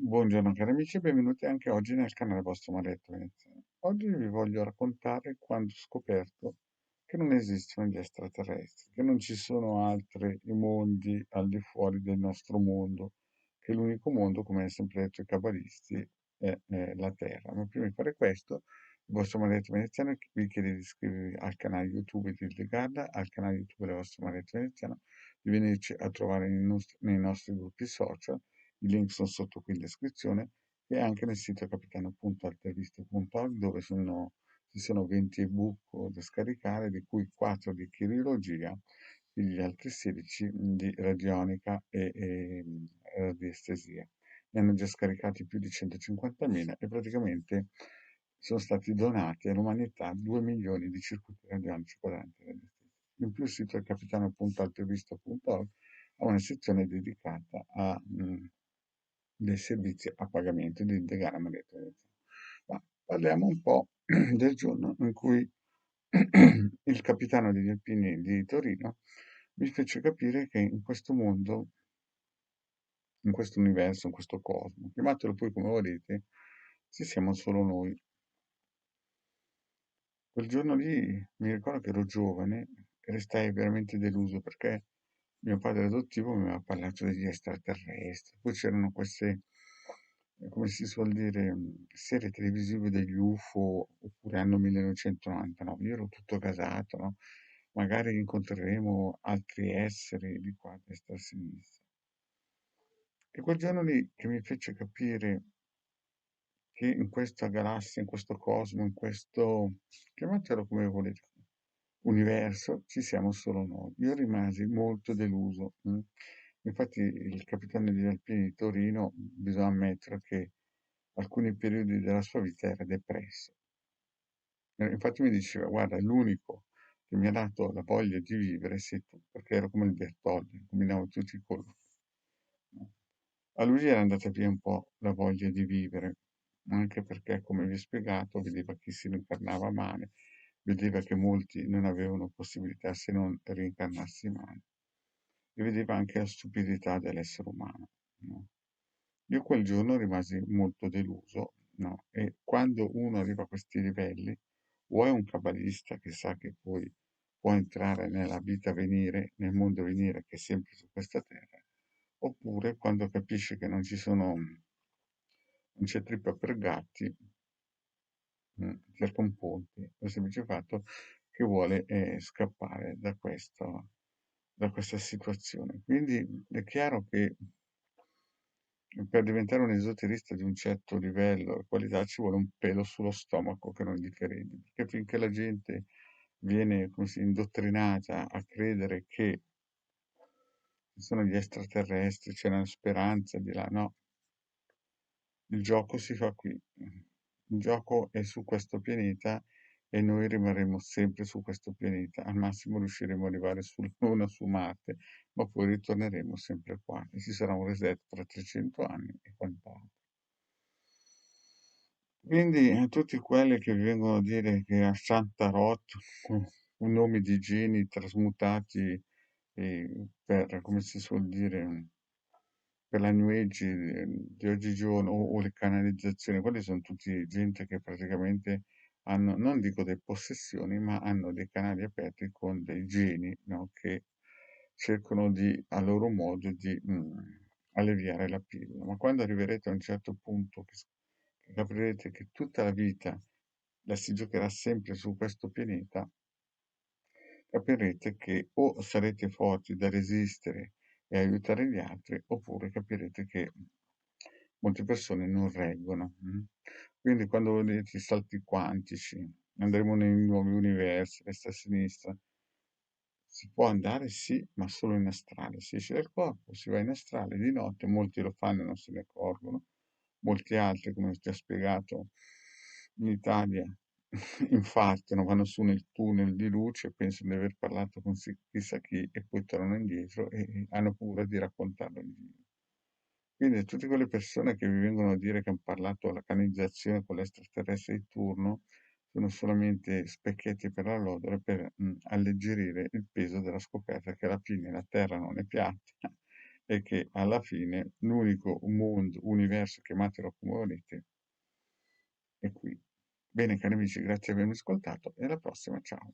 Buongiorno cari amici e benvenuti anche oggi nel canale vostro Maledetto Veneziano. Oggi vi voglio raccontare quando ho scoperto che non esistono gli extraterrestri, che non ci sono altri mondi al di fuori del nostro mondo, che l'unico mondo, come hanno sempre detto i cabalisti, è la Terra. Ma prima di fare questo, il vostro Maledetto Veneziano vi chiede di iscrivervi al canale YouTube di Ildegarda, al canale YouTube del vostro Maledetto Veneziano, di venirci a trovare nei nostri gruppi social. I link sono sotto qui in descrizione e anche nel sito capitano.alterviste.org dove ci sono 20 ebook da scaricare, di cui 4 di chirurgia e gli altri 16 di radionica e radiestesia. Ne hanno già scaricati più di 150.000 e praticamente sono stati donati all'umanità 2 milioni di circuiti radionici quadranti radiestesi. In più il sito capitano.altervista.org ha una sezione dedicata dei servizi a pagamento di Indegana Maledetto. Ma parliamo un po' del giorno in cui il capitano degli Alpini di Torino mi fece capire che in questo mondo, in questo universo, in questo cosmo, chiamatelo poi come volete, ci siamo solo noi. Quel giorno lì mi ricordo che ero giovane e restai veramente deluso perché mio padre adottivo mi aveva parlato degli extraterrestri, poi c'erano queste, come si suol dire, serie televisive degli UFO oppure anno 1999. Io ero tutto gasato, no? Magari incontreremo altri esseri di qua, a destra, a sinistra. E quel giorno lì che mi fece capire che in questa galassia, in questo cosmo, in questo, chiamatelo come volete, universo, ci siamo solo noi. Io rimasi molto deluso. Infatti il capitano degli Alpini di Torino, bisogna ammettere che alcuni periodi della sua vita era depresso. Infatti mi diceva, guarda, l'unico che mi ha dato la voglia di vivere sei tu, perché ero come il Bertoldi, combinavo tutti i colori. No? A lui gli era andata via un po' la voglia di vivere, anche perché, come vi ho spiegato, vedeva chi si reincarnava male, vedeva che molti non avevano possibilità se non reincarnarsi male, e vedeva anche la stupidità dell'essere umano. No? Io quel giorno rimasi molto deluso, no? E quando uno arriva a questi livelli, o è un cabalista che sa che poi può entrare nella vita venire, nel mondo venire che è sempre su questa terra, oppure quando capisce che non c'è trippa per gatti, cerca un ponte, per il semplice fatto che vuole scappare da questa situazione. Quindi è chiaro che per diventare un esoterista di un certo livello e qualità ci vuole un pelo sullo stomaco che non differenti, perché finché la gente viene così indottrinata a credere che ci sono gli extraterrestri, c'è una speranza di là, no, il gioco si fa qui. Il gioco è su questo pianeta e noi rimarremo sempre su questo pianeta. Al massimo riusciremo ad arrivare sulla Luna, su Marte, ma poi ritorneremo sempre qua e ci sarà un reset tra 300 anni e quant'altro. Quindi tutti quelli che vi vengono a dire che a Shantarot, un nome di geni trasmutati come si suol dire, per la New Age di oggigiorno o le canalizzazioni, quelli sono tutti gente che praticamente hanno, non dico delle possessioni, ma hanno dei canali aperti con dei geni, no, che cercano di, a loro modo di alleviare la pillola. Ma quando arriverete a un certo punto che capirete che tutta la vita la si giocherà sempre su questo pianeta, capirete che o sarete forti da resistere e aiutare gli altri, oppure capirete che molte persone non reggono. Quindi quando vedete i salti quantici, andremo nei nuovi universi, destra e sinistra, si può andare sì, ma solo in astrale. Si esce dal corpo, si va in astrale di notte, molti lo fanno e non se ne accorgono, molti altri, come ti ho spiegato, in Italia infartano, vanno su nel tunnel di luce, pensano di aver parlato con chissà chi e poi tornano indietro e hanno paura di raccontarlo in giro. Quindi tutte quelle persone che vi vengono a dire che hanno parlato alla canalizzazione con l'extraterrestre di turno sono solamente specchietti per la lodere per alleggerire il peso della scoperta che alla fine la Terra non è piatta e che alla fine l'unico mondo, universo chiamatelo come volete, è qui. Bene cari amici, grazie per avermi ascoltato e alla prossima, ciao.